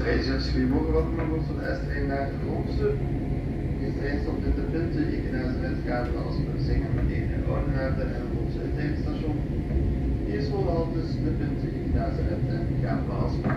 passengers, goedemorgen, welkom aan boord van de S-trein naar Ronse. Deze trein stopt in de punten Ekenazen-Westkavel als Zeker meteen in Oudenaarde en Ronse het treinstation. Hier is haltes de punten Ekenazen en Gapel-Aspa.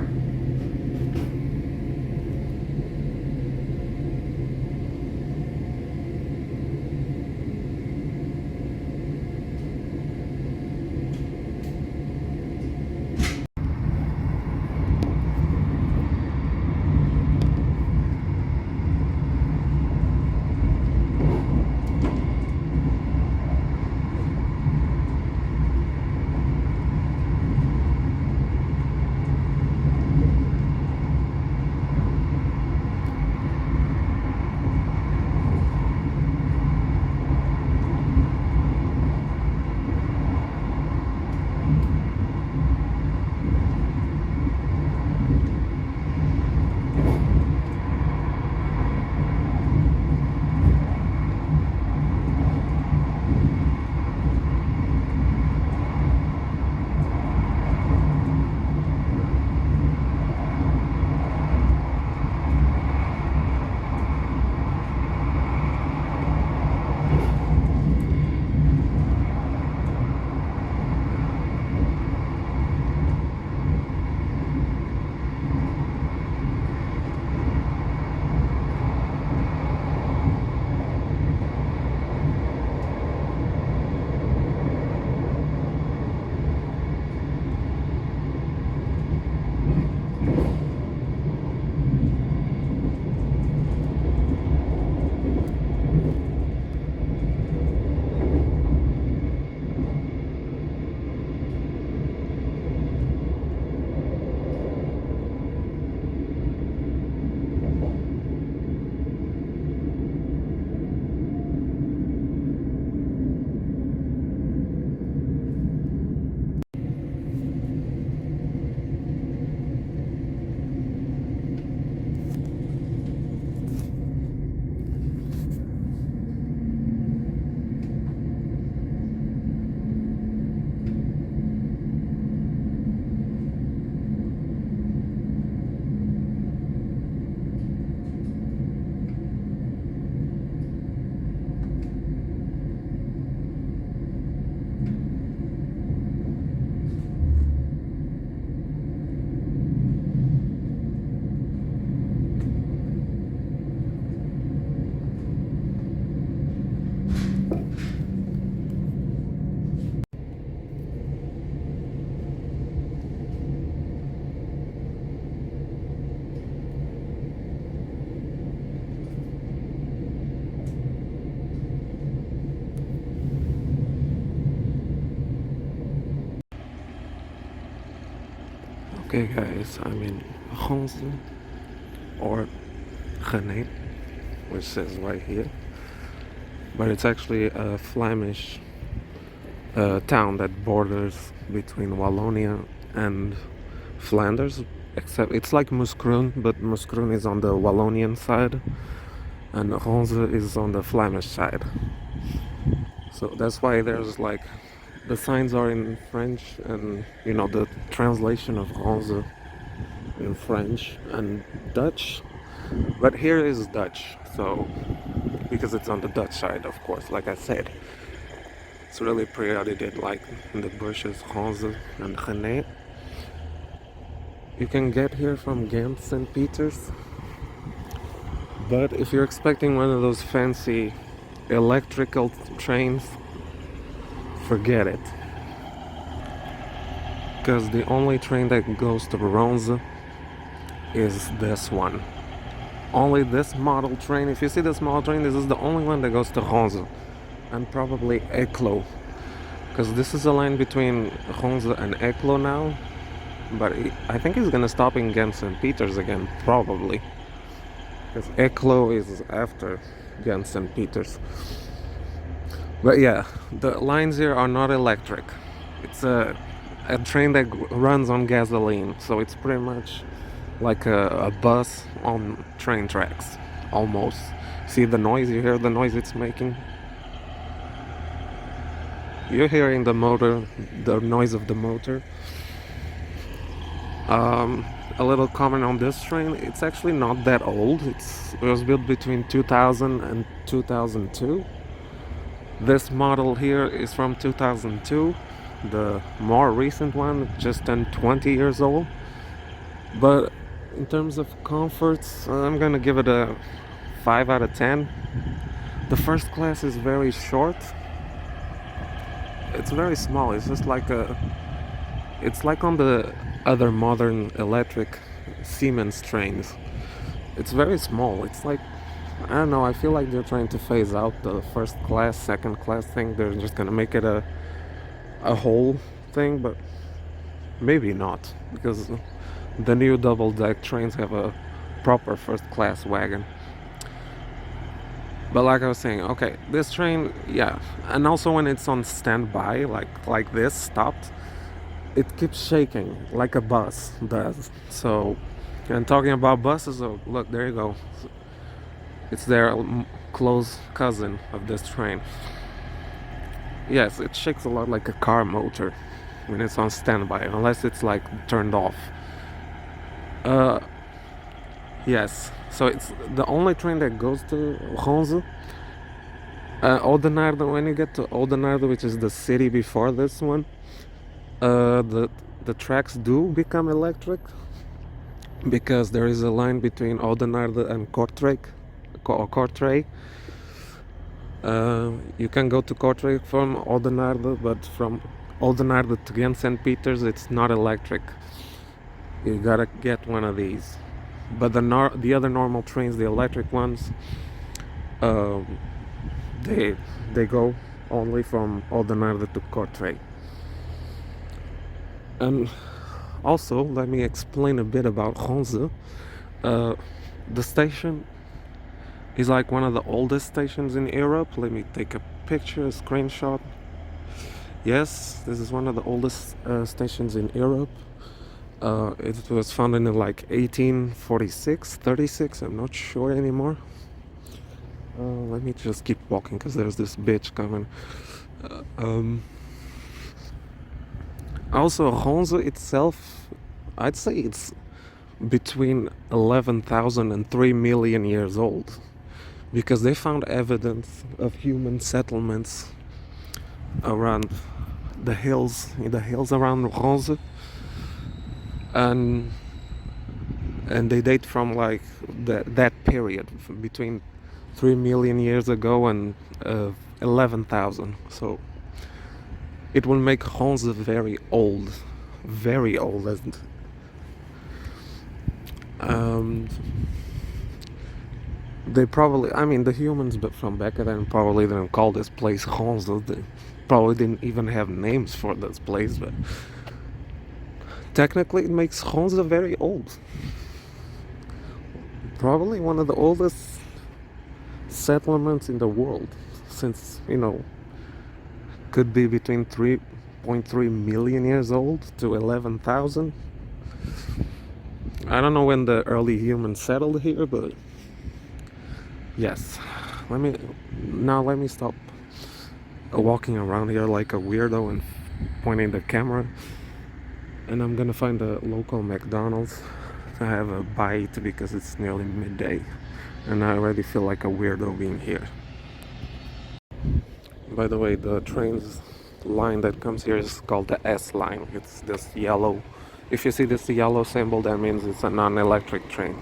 Okay guys, I'm in Ronse or Renaix, which says right here, but it's actually a Flemish town that borders between Wallonia and Flanders, except it's like Mouscron, but Mouscron is on the Wallonian side and Ronse is on the Flemish side. So that's why there's like the signs are in French, and you know the translation of Ronse in French and Dutch, but here is Dutch, so because it's on the Dutch side, of course. Like I said, it's really pretty how they did, like in the bushes, Ronse and Renaix. You can get here from Ghent St. Peters, but if you're expecting one of those fancy electrical trains, forget it, because the only train that goes to Ronse is this one. Only this model train. If you see this model train, this is the only one that goes to Ronse, and probably Eeklo, because this is a line between Ronse and Eeklo now, but I think he's gonna stop in Ghent St. Peters again, probably, because Eeklo is after Ghent St. Peters. But yeah, the lines here are not electric. It's a train that runs on gasoline, so it's pretty much like a bus on train tracks, almost. See the noise? You hear the noise it's making? You're hearing the motor, the noise of the motor. a little comment on this train. It's actually not that old. It was built between 2000 and 2002. This model here is from 2002. The more recent one just turned 20 years old. But in terms of comforts, I'm gonna give it a 5 out of 10. The first class is very short. It's very small. It's just like it's like on the other modern electric Siemens trains. It's very small. It's like, I don't know, I feel like they're trying to phase out the first class, second class thing. They're just gonna make it a whole thing, but maybe not, because the new double deck trains have a proper first class wagon. But like I was saying, okay, this train, yeah, and also when it's on standby, like this, stopped, it keeps shaking like a bus does. So, and talking about buses, oh, look, there you go. It's their close cousin of this train. Yes, it shakes a lot like a car motor when it's on standby, unless it's like turned off. Yes, so it's the only train that goes to Ronse. Oudenaarde, when you get to Oudenaarde, which is the city before this one, the tracks do become electric, because there is a line between Oudenaarde and Kortrijk. You can go to Kortrijk from Oudenaarde, but from Oudenaarde to Ghent St. Peters, it's not electric. You gotta get one of these. But the other normal trains, the electric ones, they go only from Oudenaarde to Kortrijk. And also, let me explain a bit about Ronse. The station is like one of the oldest stations in Europe. Let me take a picture, a screenshot. Yes, this is one of the oldest stations in Europe. It was founded in like 1846, 36, I'm not sure anymore. Let me just keep walking because there's this bitch coming. Also, Ronse itself, I'd say it's between 11,000 and 3 million years old, because they found evidence of human settlements around the hills, in the hills around Ronse, and they date from like that period, between 3 million years ago and 11,000. So it will make Ronse very old, very old. They probably, I mean, the humans from back then probably didn't call this place Ronse. They probably didn't even have names for this place, but technically it makes Ronse very old. Probably one of the oldest settlements in the world, since, you know, could be between 3.3 million years old to 11,000. I don't know when the early humans settled here, but yes. Let me stop walking around here like a weirdo and pointing the camera, and I'm gonna find a local McDonald's to have a bite, because it's nearly midday and I already feel like a weirdo being here. By the way, the train's line that comes here is called the S line. It's this yellow. If you see this yellow symbol, that means it's a non-electric train.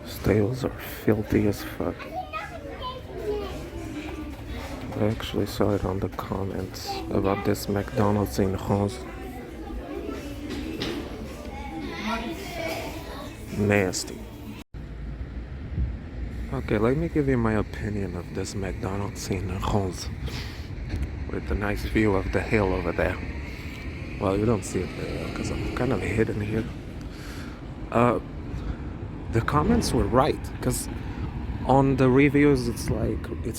Stables are filthy as fuck. I actually saw it on the comments about this McDonald's in Ronse. Nasty. Okay, let me give you my opinion of this McDonald's in Ronse, with a nice view of the hill over there. Well, you don't see it there because I'm kind of hidden here. The comments were right, because on the reviews it's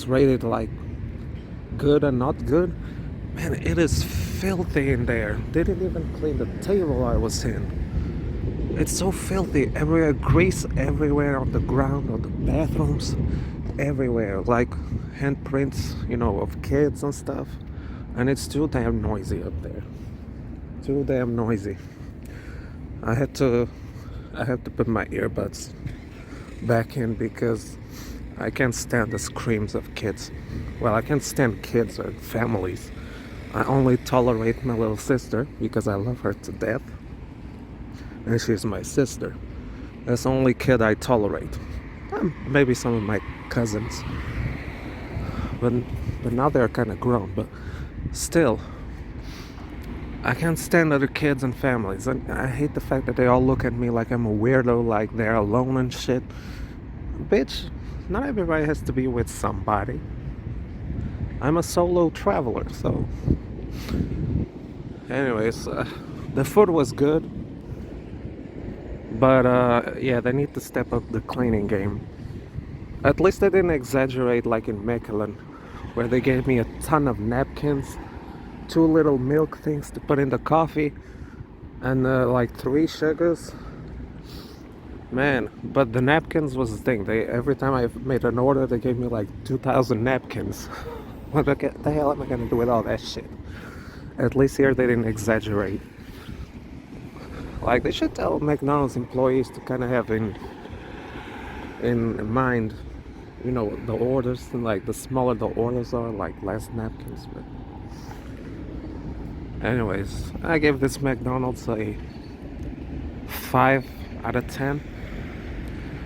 rated like good and not good. Man, it is filthy in there. They didn't even clean the table I was in. It's so filthy everywhere, grease everywhere, on the ground, on the bathrooms, everywhere, like handprints, you know, of kids and stuff. And it's too damn noisy up there. too damn noisy. I had to put my earbuds back in because I can't stand the screams of kids. Well, I can't stand kids or families. I only tolerate my little sister because I love her to death, and she's my sister. That's the only kid I tolerate. Maybe some of my cousins, but now they're kind of grown. But still, I can't stand other kids and families. And I hate the fact that they all look at me like I'm a weirdo, like they're alone and shit. Bitch, not everybody has to be with somebody. I'm a solo traveler, so. Anyways, the food was good, but yeah, they need to step up the cleaning game. At least they didn't exaggerate like in Mechelen, where they gave me a ton of napkins, 2 little milk things to put in the coffee, and like 3 sugars. Man, but the napkins was the thing. Every time I made an order, they gave me like 2,000 napkins. What the hell am I gonna do with all that shit? At least here they didn't exaggerate. Like, they should tell McDonald's employees to kind of have in mind, you know, the orders, and like the smaller the orders are, like less napkins. But anyways, I gave this McDonald's a 5 out of 10,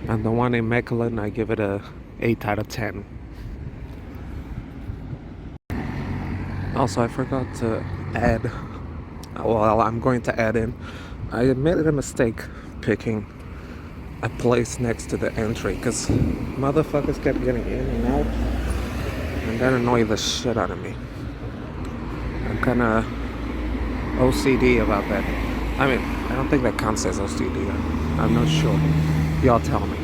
and the one in Mechelen I give it a 8 out of 10. Also, I forgot to add, well, I'm going to add in, I made a mistake picking a place next to the entry because motherfuckers kept getting in and out, and that annoyed the shit out of me. I'm kind of OCD about that. I mean, I don't think that counts as OCD. I'm not sure. Y'all tell me.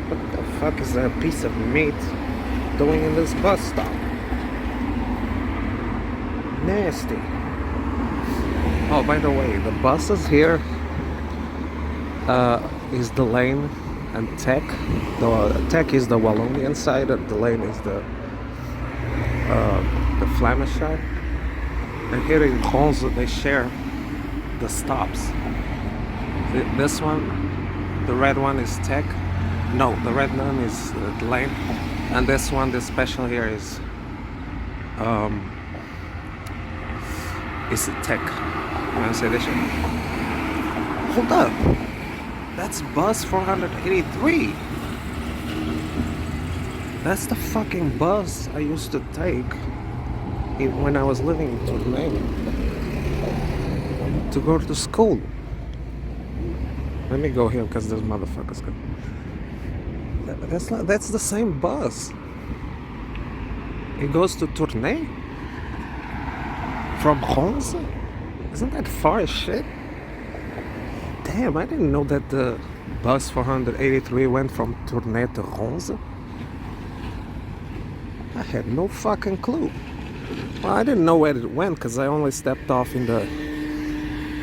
What the fuck is that piece of meat doing in this bus stop? Nasty. Oh, by the way, the buses here is the lane and tech. The tech is the Wallonian side, and the lane is the Flemish side. And here in Ronse, they share the stops. This one, the red one is tech. No, the red one is the lane, and this one, this special here is tech. You wanna say this shit? Hold up. That's bus 483. That's the fucking bus I used to take when I was living in Tournai to go to school. Let me go here because those motherfuckers go. That's the same bus. It goes to Tournai from Ronse. Isn't that far as shit? Damn, I didn't know that the bus 483 went from Tournai to Ronse. I had no fucking clue. Well, I didn't know where it went because I only stepped off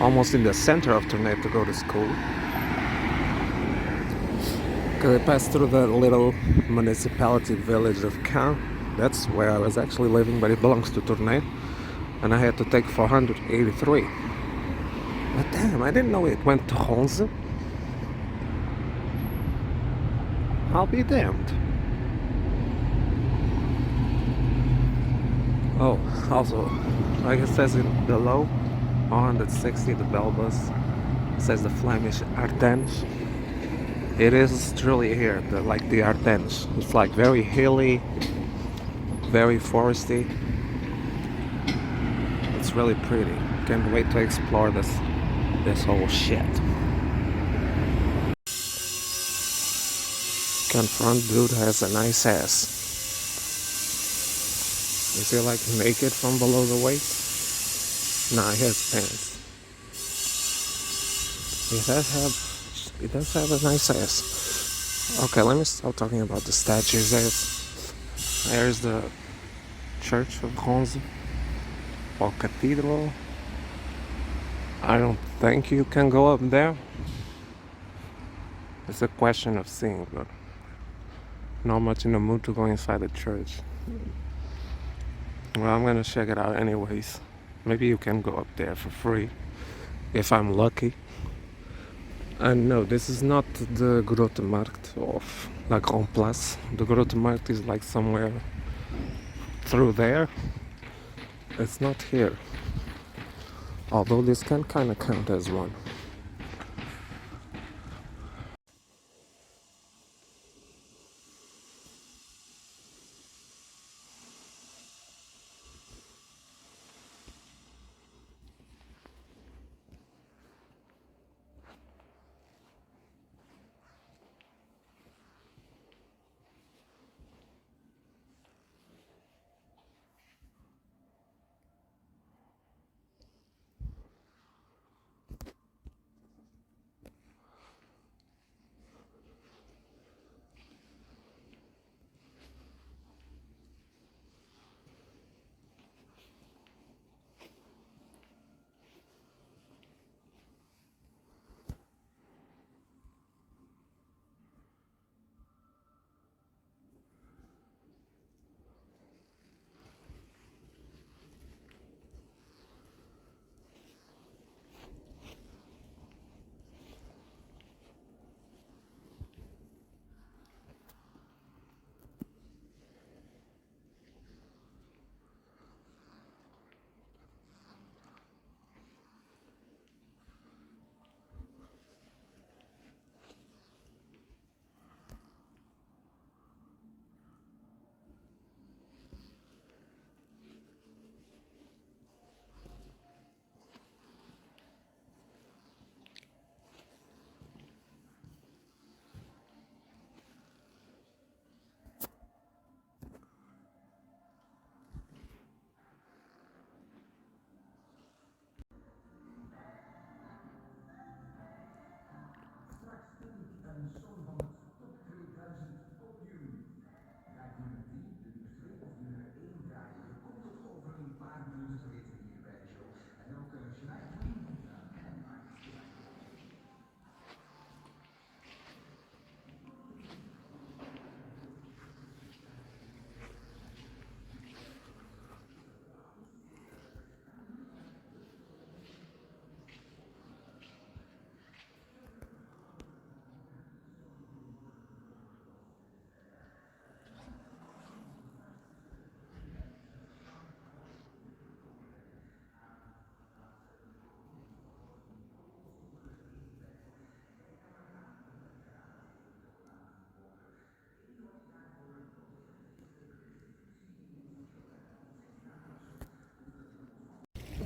almost in the center of Tournai to go to school. Because I passed through the little municipality village of Caen. That's where I was actually living, but it belongs to Tournai. And I had to take 483. But damn, I didn't know it went to Ronse. I'll be damned. Oh, also, like it says in below, 160, the bell bus, it says the Flemish Ardennes. It is truly here, like the Ardennes. It's like very hilly, very foresty. It's really pretty. Can't wait to explore this whole shit. Confront dude has a nice ass. Is he like naked from below the waist? Nah, he has pants. He does have a nice ass. Okay, let me stop talking about the statues. There's the Church of Ronse, or Cathedral. I don't think you can go up there. It's a question of seeing, but not much in the mood to go inside the church. Well, I'm gonna check it out anyways. Maybe you can go up there for free if I'm lucky. And no, this is not the Grote Markt of La Grande Place. The Grote Markt is like somewhere through there. It's not here. Although this can kind of count as one.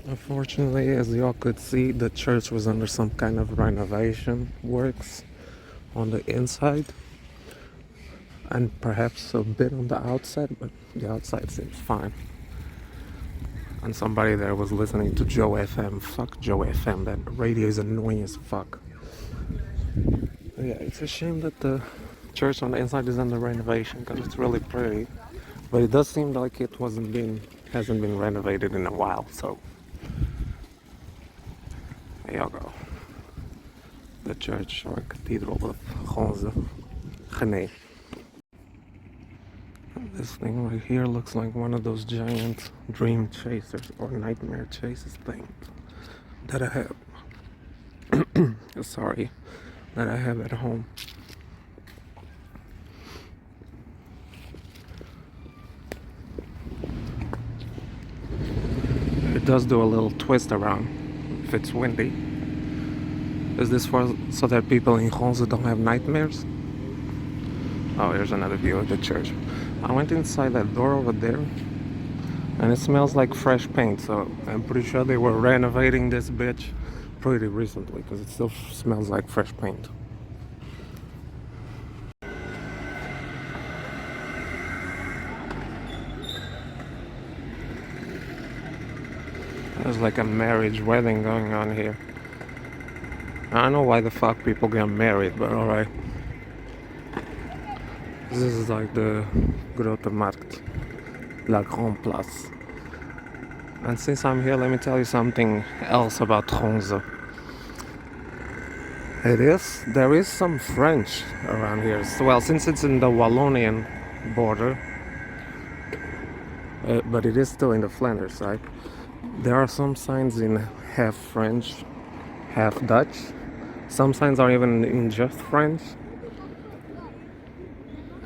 Unfortunately, as y'all could see, the church was under some kind of renovation works on the inside and perhaps a bit on the outside, but the outside seems fine. And somebody there was listening to Joe FM. Fuck Joe FM, that radio is annoying as fuck. But yeah, it's a shame that the church on the inside is under renovation because it's really pretty. But it does seem like it hasn't been renovated in a while, so there you go. The church or cathedral of Ronse, Renaix. This thing right here looks like one of those giant dream chasers or nightmare chases things that I have. Sorry, that I have at home. It does do a little twist around if it's windy. Is this so that people in Ronse don't have nightmares? Oh, here's another view of the church. I went inside that door over there and it smells like fresh paint, so I'm pretty sure they were renovating this bitch pretty recently because it still smells like fresh paint. There's like a marriage wedding going on here. I don't know why the fuck people get married, but alright. This is like the Grote Markt, La Grande Place. And since I'm here, let me tell you something else about Ronse. There is some French around here. Well, since it's in the Wallonian border, but it is still in the Flanders side. There are some signs in half French, half Dutch. Some signs are even in just French.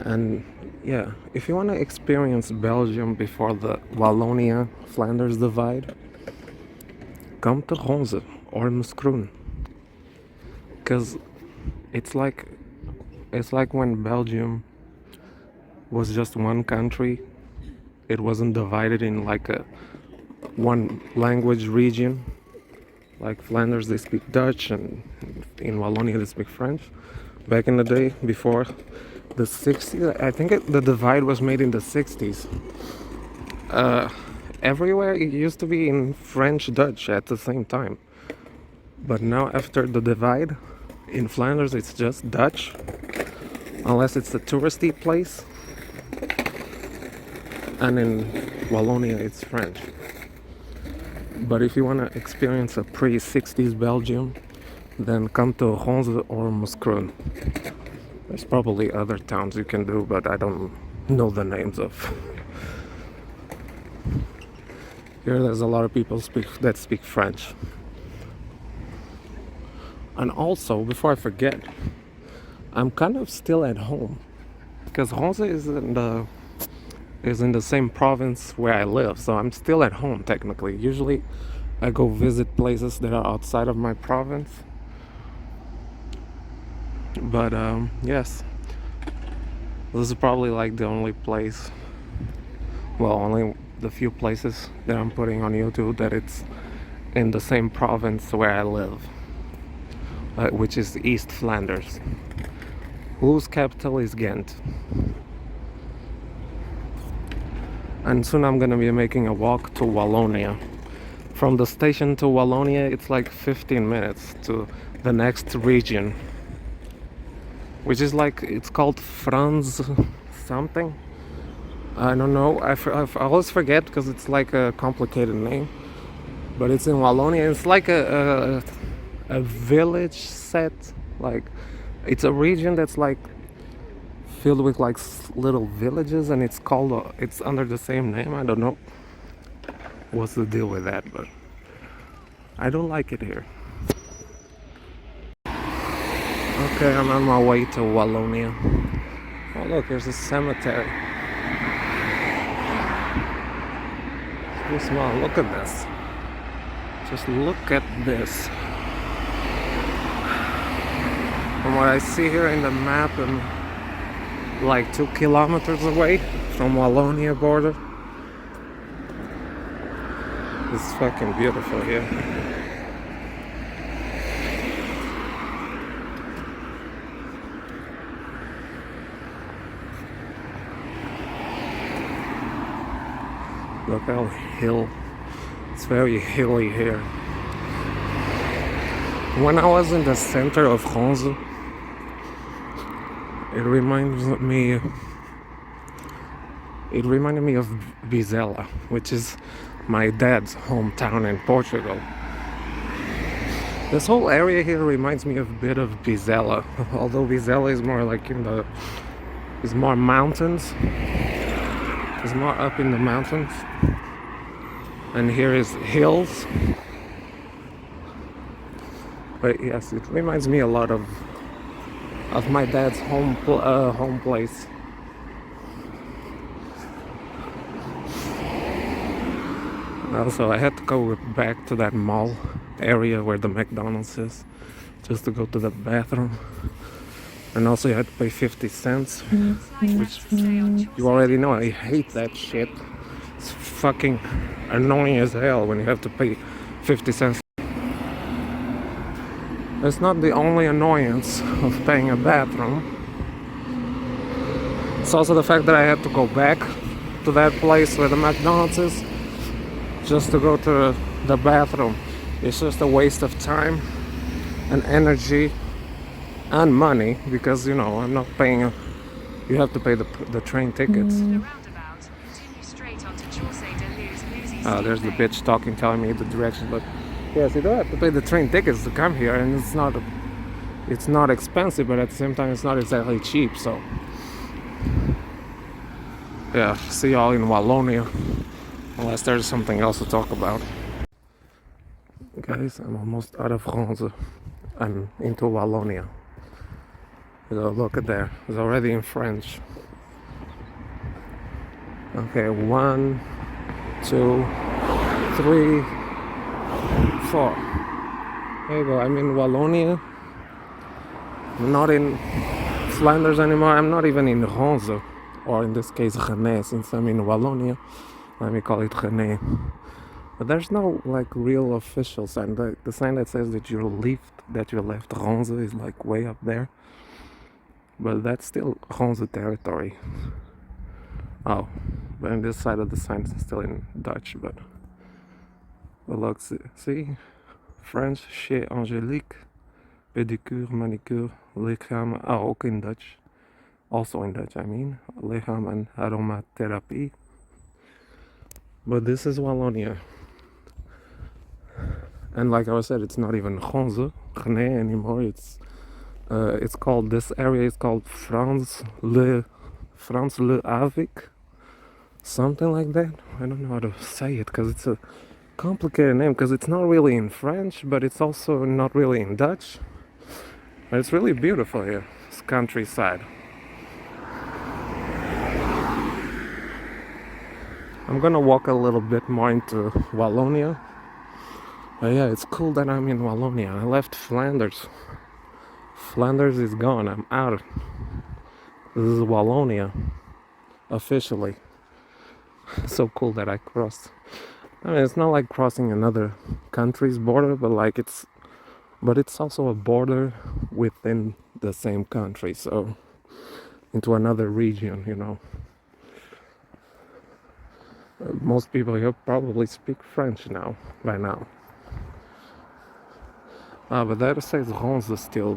And yeah, if you want to experience Belgium before the Wallonia-Flanders divide, come to Ronse or Mouscron. Because it's like when Belgium was just one country. It wasn't divided in like a one language region. Like Flanders, they speak Dutch, and in Wallonia, they speak French. Back in the day, before the 60s, I think the divide was made in the 60s. Everywhere it used to be in French, Dutch at the same time. But now, after the divide, in Flanders, it's just Dutch, unless it's a touristy place. And in Wallonia, it's French. But if you want to experience a pre-60s Belgium, then come to Ronse or Mouscron. There's probably other towns you can do, but I don't know the names of. Here there's a lot of people that speak French. And also, before I forget, I'm kind of still at home. Because Ronse is in the same province where I live, so I'm still at home technically. Usually I go visit places that are outside of my province. But yes, this is probably like the only place, well, only the few places that I'm putting on YouTube that it's in the same province where I live, which is East-Flanders, whose capital is Ghent. And soon I'm gonna be making a walk to Wallonia. From the station to Wallonia, it's like 15 minutes to the next region, which is like, it's called Franz something. I don't know. I always forget because it's like a complicated name. But it's in Wallonia. It's like a village set. Like, it's a region that's like filled with like little villages, and it's called it's under the same name. I don't know what's the deal with that, but I don't like it here. Okay, I'm on my way to Wallonia. Oh look, there's a cemetery. It's too small. Look at this. Just look at this. From what I see here in the map, I'm like 2 kilometers away from Wallonia border. It's fucking beautiful here. Look how it's very hilly here. When I was in the center of Ronse, it reminded me of Vizela, which is my dad's hometown in Portugal. This whole area here reminds me of a bit of Vizela, although Vizela is more like is more mountains. It's more up in the mountains, and here is hills. But yes, it reminds me a lot of my dad's home place. Also, I had to go back to that mall area where the McDonald's is, just to go to the bathroom. And also you had to pay 50 cents, which you already know, I hate that shit. It's fucking annoying as hell when you have to pay 50 cents. It's not the only annoyance of paying a bathroom. It's also the fact that I had to go back to that place where the McDonald's is, just to go to the bathroom. It's just a waste of time and energy and money, because you know I'm not paying you have to pay the train tickets. There's the bitch talking, telling me the direction, but yes, you don't have to pay the train tickets to come here, and it's not expensive, but at the same time it's not exactly cheap. So yeah, see y'all in Wallonia, unless there's something else to talk about. guys, I'm almost out of Ronse. I'm into Wallonia. So look at there, it's already in French. Okay, 1, 2, 3, 4. There you go, I'm in Wallonia. I'm not in Flanders anymore, I'm not even in Ronse. Or in this case, Renaix, since I'm in Wallonia. Let me call it Renaix. But there's no like real official sign. The sign that says that you left Ronse is like way up there. But that's still Ronse territory. Oh, but on this side of the sign is still in Dutch. But look, see, French, chez Angélique, pedicure, manicure, lichaam. Oh, ook in Dutch. Also in Dutch, I mean, lichaam and aromatherapie. But this is Wallonia. And like I said, it's not even Ronse, Renaix anymore. It's called, this area is called France Le Havik, something like that. I don't know how to say it because it's a complicated name, because it's not really in French, but it's also not really in Dutch. But it's really beautiful here. It's countryside. I'm gonna walk a little bit more into Wallonia. But yeah, it's cool that I'm in Wallonia. I left Flanders. Flanders is gone. I'm out. This is Wallonia. Officially. So cool that I crossed. I mean, it's not like crossing another country's border, but it's also a border within the same country. So into another region, you know. Most people here probably speak French now, by now. But that says Ronse still,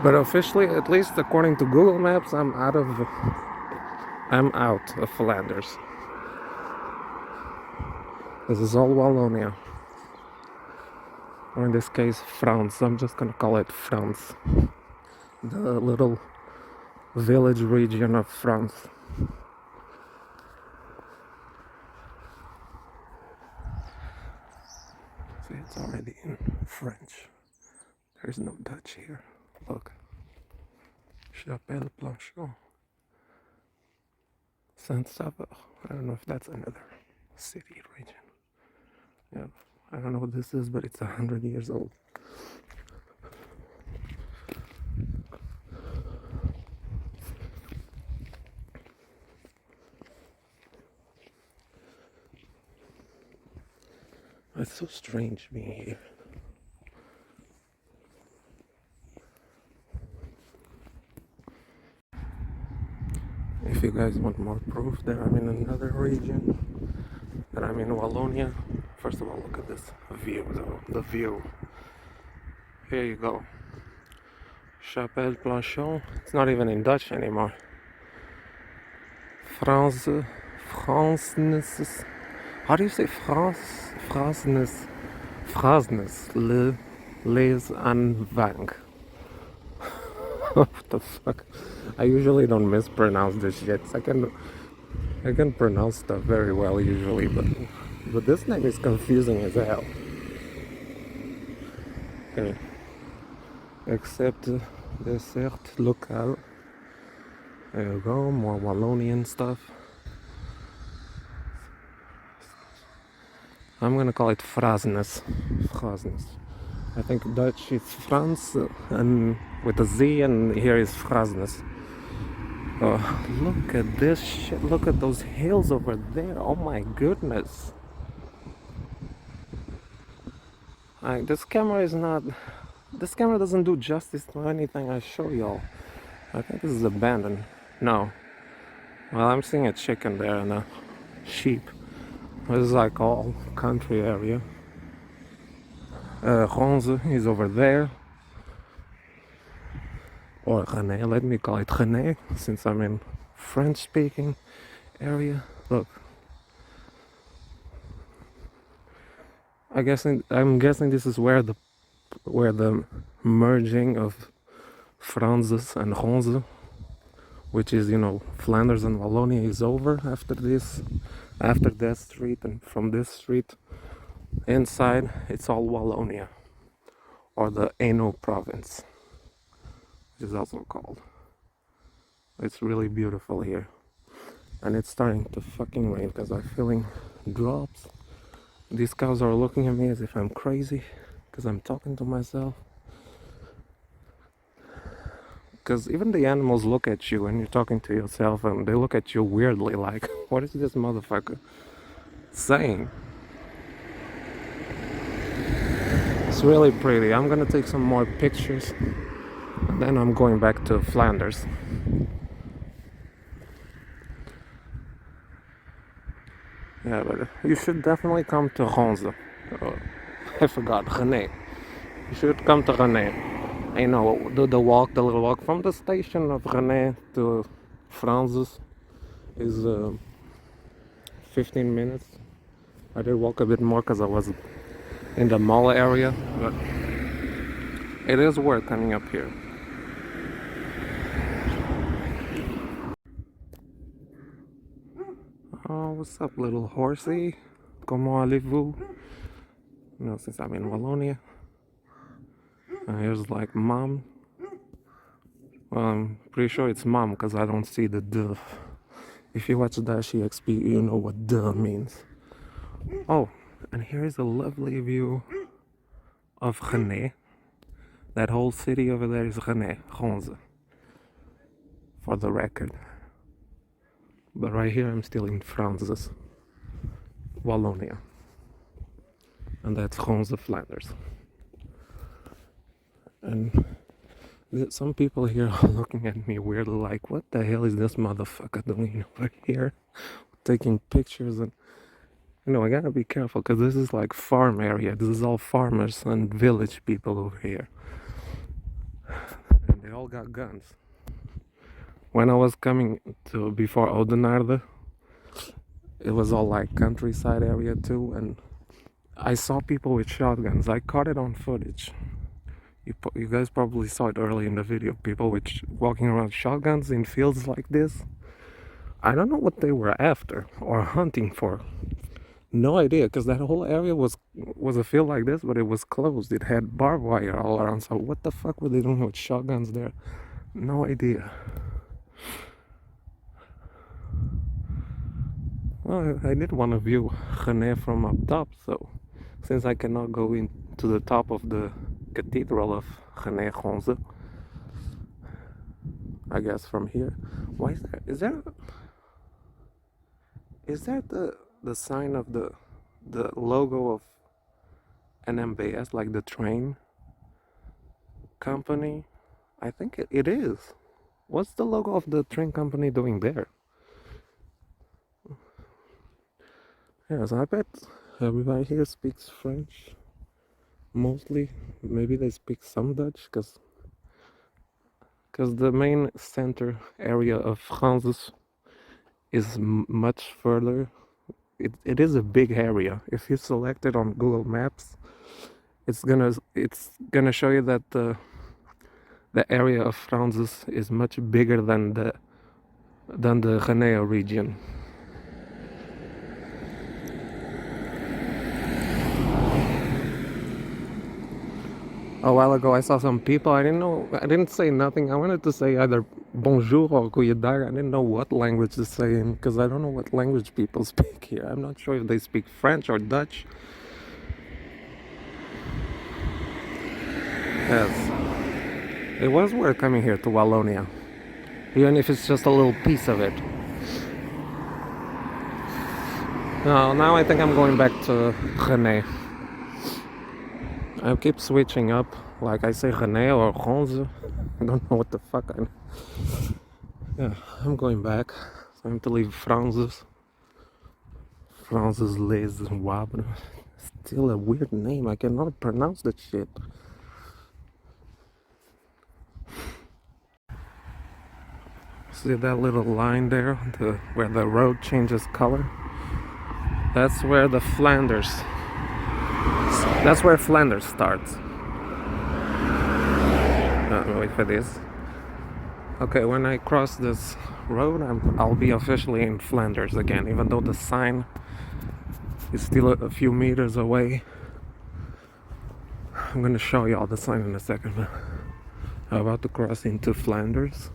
but officially, at least according to Google Maps, I'm out of Flanders. This is all Wallonia. Or in this case, France. I'm just gonna call it France. The little village region of France. See, it's already in French. There's no Dutch here. Look. Chapelle Planchon. Saint-Saveur. I don't know if that's another city region. Yeah, I don't know what this is, but it's 100 years old. It's so strange being here. If you guys want more proof that I'm in another region, that I'm in Wallonia, first of all, look at this view though. The view. Here you go. Chapelle Planchon. It's not even in Dutch anymore. France. How do you say France? Frasnes. Les Anvang. What the fuck? I usually don't mispronounce this shit. I can pronounce stuff very well usually, but this name is confusing as hell. Okay. Except dessert local. There you go, more Wallonian stuff. I'm gonna call it Frasnes. I think Dutch is France and with a Z, and here is Frasnes. Look at this shit. Look at those hills over there. Oh my goodness. This camera doesn't do justice to anything I show y'all. I think this is abandoned. No. Well, I'm seeing a chicken there and a sheep. This is like all country area. Ronse is over there. Or Renaix, let me call it Renaix, since I'm in French-speaking area. Look. I'm guessing this is where the merging of Franses and Ronse which is, you know, Flanders and Wallonia is over after that street, and from this street inside it's all Wallonia, or the Hainaut province, which is also called. It's really beautiful here, and it's starting to fucking rain because I'm feeling drops. These cows are looking at me as if I'm crazy because I'm talking to myself. Because even the animals look at you when you're talking to yourself, and they look at you weirdly like, what is this motherfucker saying? It's really pretty. I'm gonna take some more pictures, and then I'm going back to Flanders. Yeah, but you should definitely come to Ronse. I forgot, Renaix. You should come to Renaix. You know, do the little walk from the station of Renaix to France's is 15 minutes. I did walk a bit more because I was in the mall area, but it is worth coming up here. Oh, what's up, little horsey? Comment allez-vous? You know, since I'm in Wallonia. And here's like mom. Well, I'm pretty sure it's mom because I don't see the duh. If you watch Dashi XP, you know what duh means. Oh, and here is a lovely view of Renaix. That whole city over there is Renaix, Ronse, for the record. But right here I'm still in France's, Wallonia. And that's Ronse, Flanders. And some people here are looking at me weirdly like, what the hell is this motherfucker doing over here? Taking pictures, and you know, I gotta be careful because this is like farm area. This is all farmers and village people over here. And they all got guns. When I was coming to before Oudenaarde, it was all like countryside area too, and I saw people with shotguns. I caught it on footage. You guys probably saw it early in the video. People with walking around shotguns in fields like this. I don't know what they were after or hunting for. No idea, because that whole area was a field like this, but it was closed. It had barbed wire all around. So what the fuck were they doing with shotguns there? No idea. Well, I did want to view Renaix from up top, so since I cannot go into the top of the cathedral of Renaix Ronse, I guess from here. Why is there the sign of the logo of an MBS, like the train company? I think it is. What's the logo of the train company doing there? Yes, I bet everybody here speaks French. Mostly, maybe they speak some Dutch, because the main center area of France is much further. It is a big area. If you select it on Google Maps, it's gonna show you that the area of France is much bigger than the Renaix region. A while ago I saw some people, I didn't say nothing. I wanted to say either bonjour or goeiedag. I didn't know what language to say in, because I don't know what language people speak here. I'm not sure if they speak French or Dutch. Yes, it was worth coming here to Wallonia, even if it's just a little piece of it. Now I think I'm going back to Renaix. I keep switching up, like I say Renaix or Ronse. I don't know what the fuck yeah, I'm going back. Time to leave France's Les Wabres. Still a weird name, I cannot pronounce that shit. See that little line there, where the road changes color? That's where Flanders starts. Wait for this. Okay, when I cross this road, I'll be officially in Flanders again, even though the sign is still a few meters away. I'm gonna show you all the sign in a second, but I'm about to cross into Flanders.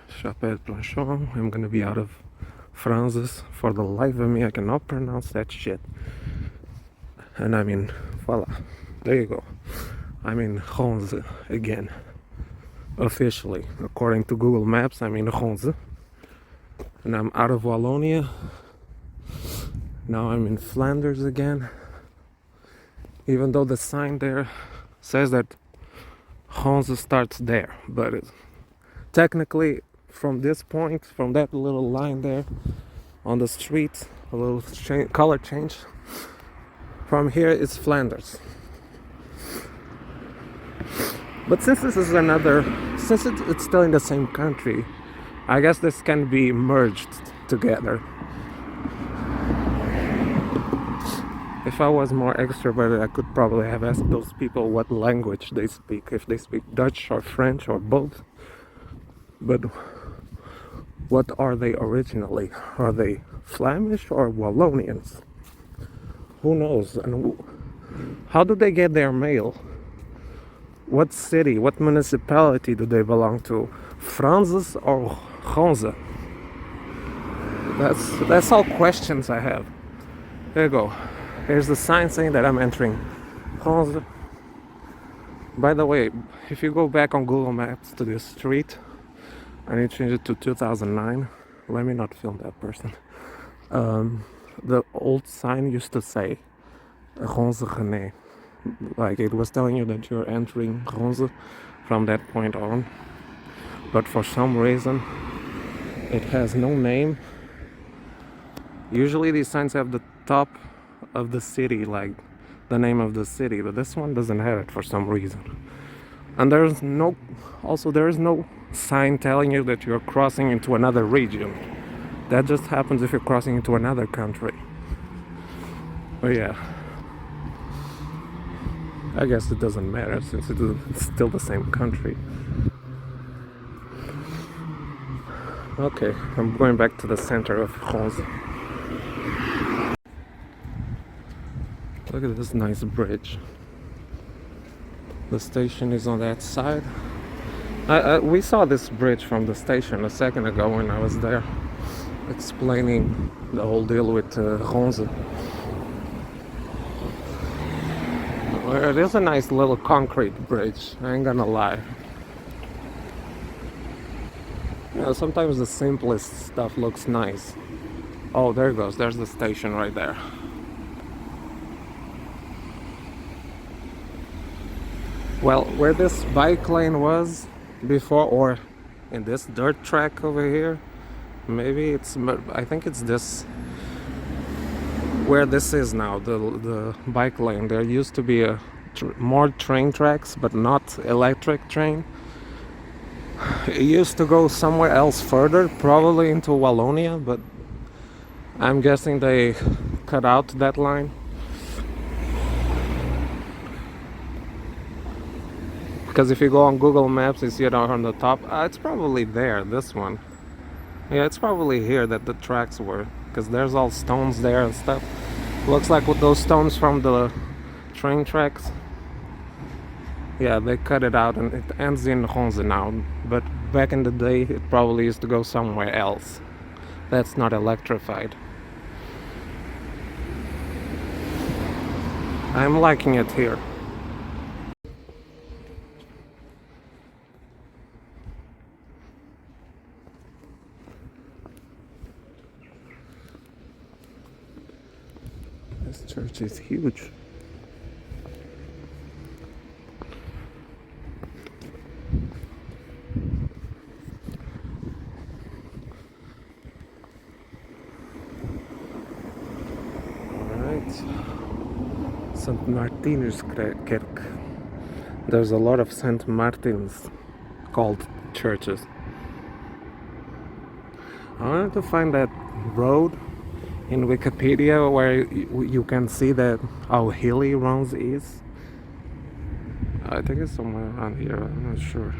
Chapelle Planchon. I'm gonna be out of France's. For the life of me, I cannot pronounce that shit. And I mean, voila, there you go. I'm in Ronse again. Officially, according to Google Maps, I'm in Ronse. And I'm out of Wallonia. Now I'm in Flanders again. Even though the sign there says that Ronse starts there. But technically, from this point, from that little line there on the street, a little color change, from here it's Flanders. But since this is since it's still in the same country, I guess this can be merged together. If I was more extroverted, I could probably have asked those people what language they speak, if they speak Dutch or French or both. But what are they originally? Are they Flemish or Wallonians? Who knows? And how do they get their mail? What city, what municipality do they belong to? France's or Ronse? That's all questions I have. There you go. Here's the sign saying that I'm entering Ronse. By the way, if you go back on Google Maps to this street, I need to change it to 2009. Let me not film that person. The old sign used to say Ronse Renaix. Like it was telling you that you're entering Ronse from that point on. But for some reason, it has no name. Usually these signs have the top of the city, like the name of the city, but this one doesn't have it for some reason. And there is no sign telling you that you're crossing into another region. That just happens if you're crossing into another country. But yeah, I guess it doesn't matter since it's still the same country. Okay, I'm going back to the center of France. Look at this nice bridge. The station is on that side. We saw this bridge from the station a second ago when I was there, explaining the whole deal with Ronse. It is a nice little concrete bridge, I ain't gonna lie. Yeah, sometimes the simplest stuff looks nice. Oh, there it goes, there's the station right there. Well, where this bike lane was before, or in this dirt track over here, maybe I think it's this, where this is now, the bike lane. There used to be more train tracks, but not electric train. It used to go somewhere else further, probably into Wallonia, but I'm guessing they cut out that line. Because if you go on Google Maps, you see it out on the top. It's probably there, this one. Yeah, it's probably here that the tracks were. Because there's all stones there and stuff. Looks like with those stones from the train tracks. Yeah, they cut it out and it ends in Ronse now. But back in the day, it probably used to go somewhere else. That's not electrified. I'm liking it here. This church is huge. St. Martinus Kerk. There's a lot of St. Martins called churches. I wanted to find that road in Wikipedia where you can see that how hilly Ronse is. I think it's somewhere around here, I'm not sure.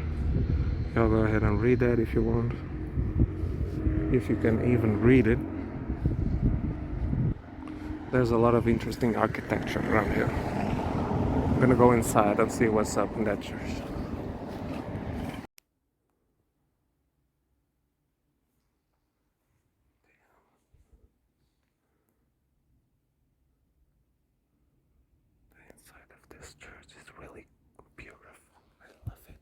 Y'all go ahead and read that if you want. If you can even read it. There's a lot of interesting architecture around here. I'm gonna go inside and see what's up in that church. The inside of this church is really beautiful. I love it.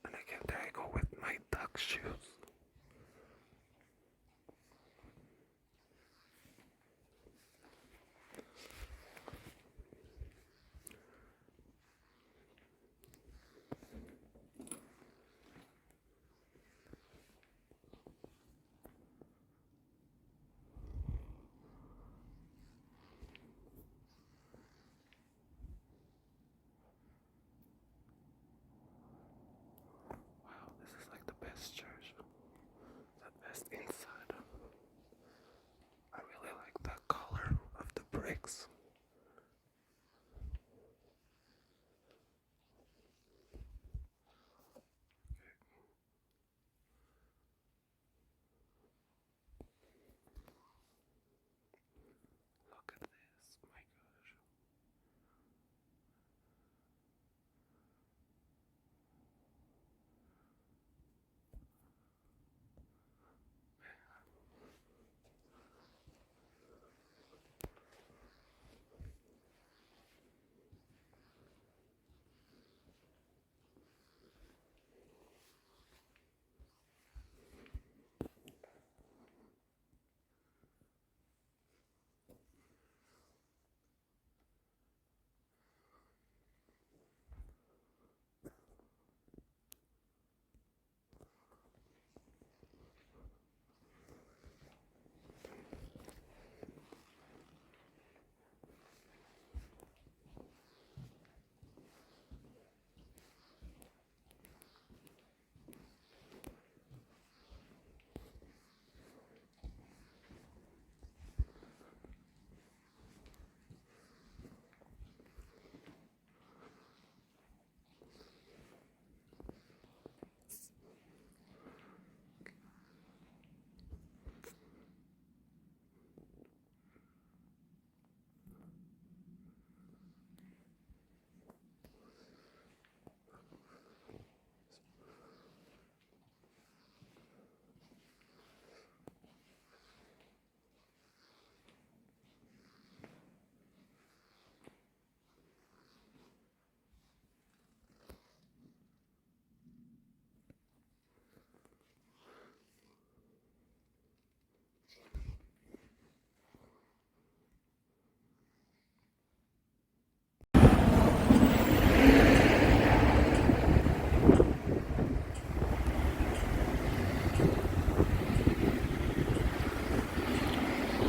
And again, there I go with my duck shoes. Wow, this is like the best church. The best inside. I really like the color of the bricks. Look at this, my gosh.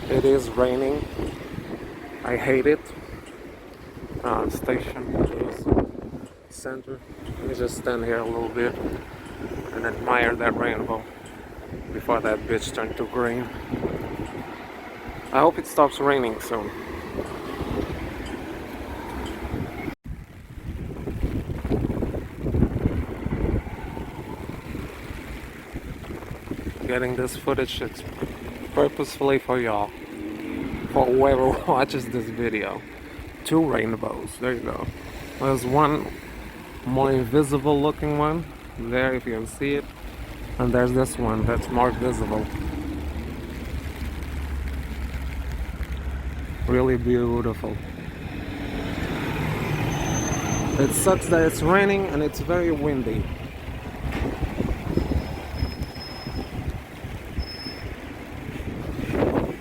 It is raining. I hate it. Station center. Let me just stand here a little bit and admire that rainbow before that bitch turned to green. I hope it stops raining soon. Getting this footage it's purposefully for y'all. For whoever watches this video. 2 rainbows. There you go. There's one more invisible looking one there if you can see it. And there's this one that's more visible. Really beautiful. It sucks that it's raining and it's very windy.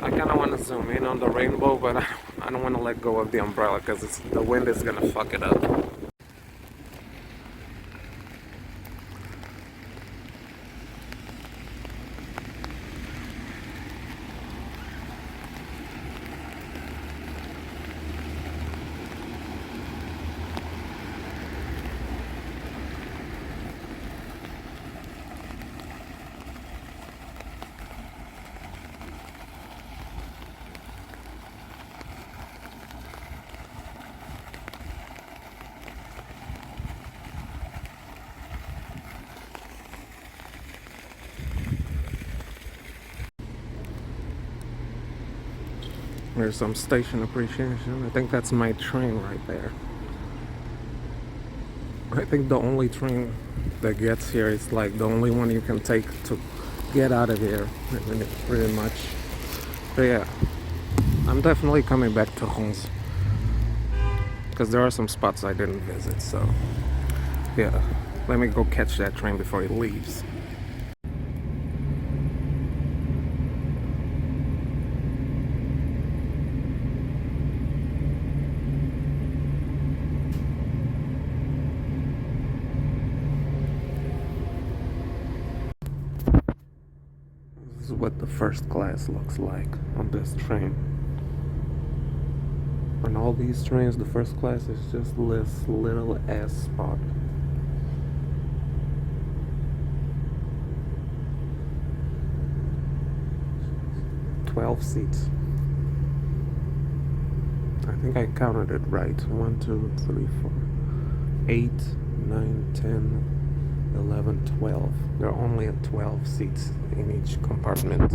I kind of want to zoom in on the rainbow, but I don't want to let go of the umbrella because the wind is gonna fuck it up. There's some station appreciation. I think that's my train right there. I think the only train that gets here is like the only one you can take to get out of here. I mean, pretty much. But yeah, I'm definitely coming back to Ronse because there are some spots I didn't visit. So yeah, let me go catch that train before it leaves. This is what the first class looks like on this train. On all these trains, the first class is just this little ass spot. "12 seats. I think I counted it right. 1, 2, 3, 4, 8, 9, 10, 11, 12. There are only 12 seats in each compartment.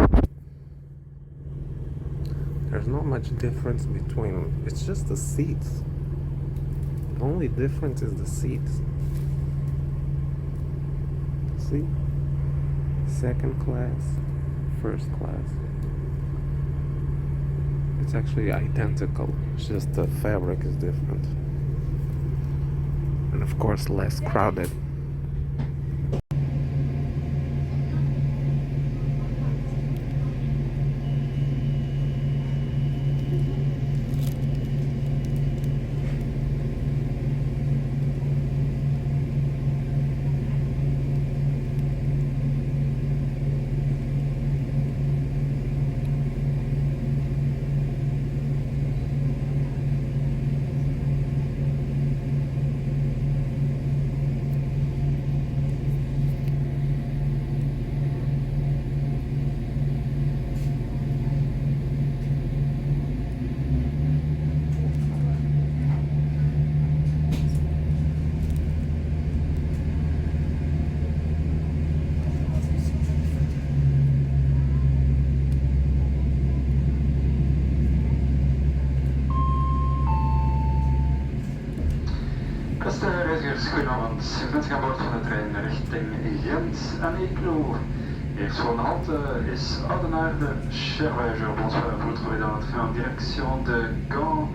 There's not much difference between, it's just the seats. The only difference is the seats. See? Second class, first class. It's actually identical, it's just the fabric is different. And of course less crowded. Beste reizigers, goedenavond. U bent aan boord van de trein richting Gent en Eeklo. Eerstvolgende halte is Oudenaarde. Chers voyageurs, bonsoir. Vous trouvez dans le train en direction de Gand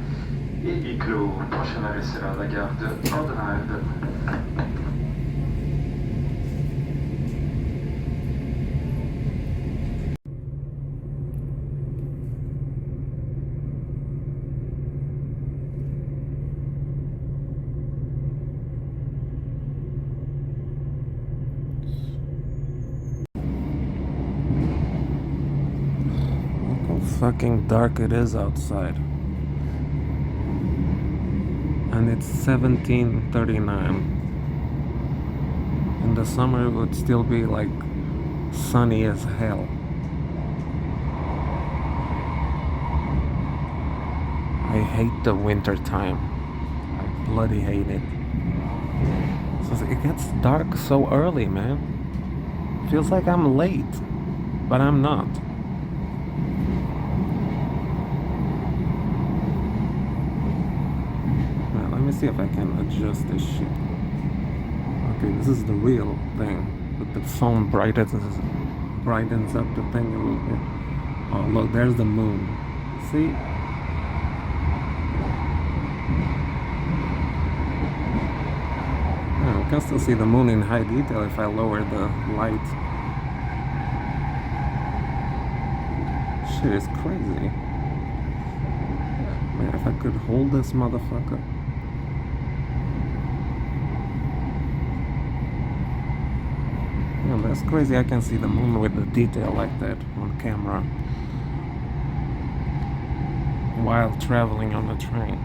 et Eeklo. Prochain arrêt sera la gare de Oudenaarde. Fucking dark it is outside, and it's 17:39. In the summer it would still be like sunny as hell. I hate the winter time. I bloody hate it. So it gets dark so early, man. Feels like I'm late, but I'm not. Let me see if I can adjust this shit. Okay, this is the real thing. But the phone brightens up the thing a little bit. Oh look, there's the moon. See? Oh, I can still see the moon in high detail if I lower the light. Shit is crazy. Man, if I could hold this motherfucker. Yeah, that's crazy. I can see the moon with the detail like that on camera while traveling on the train.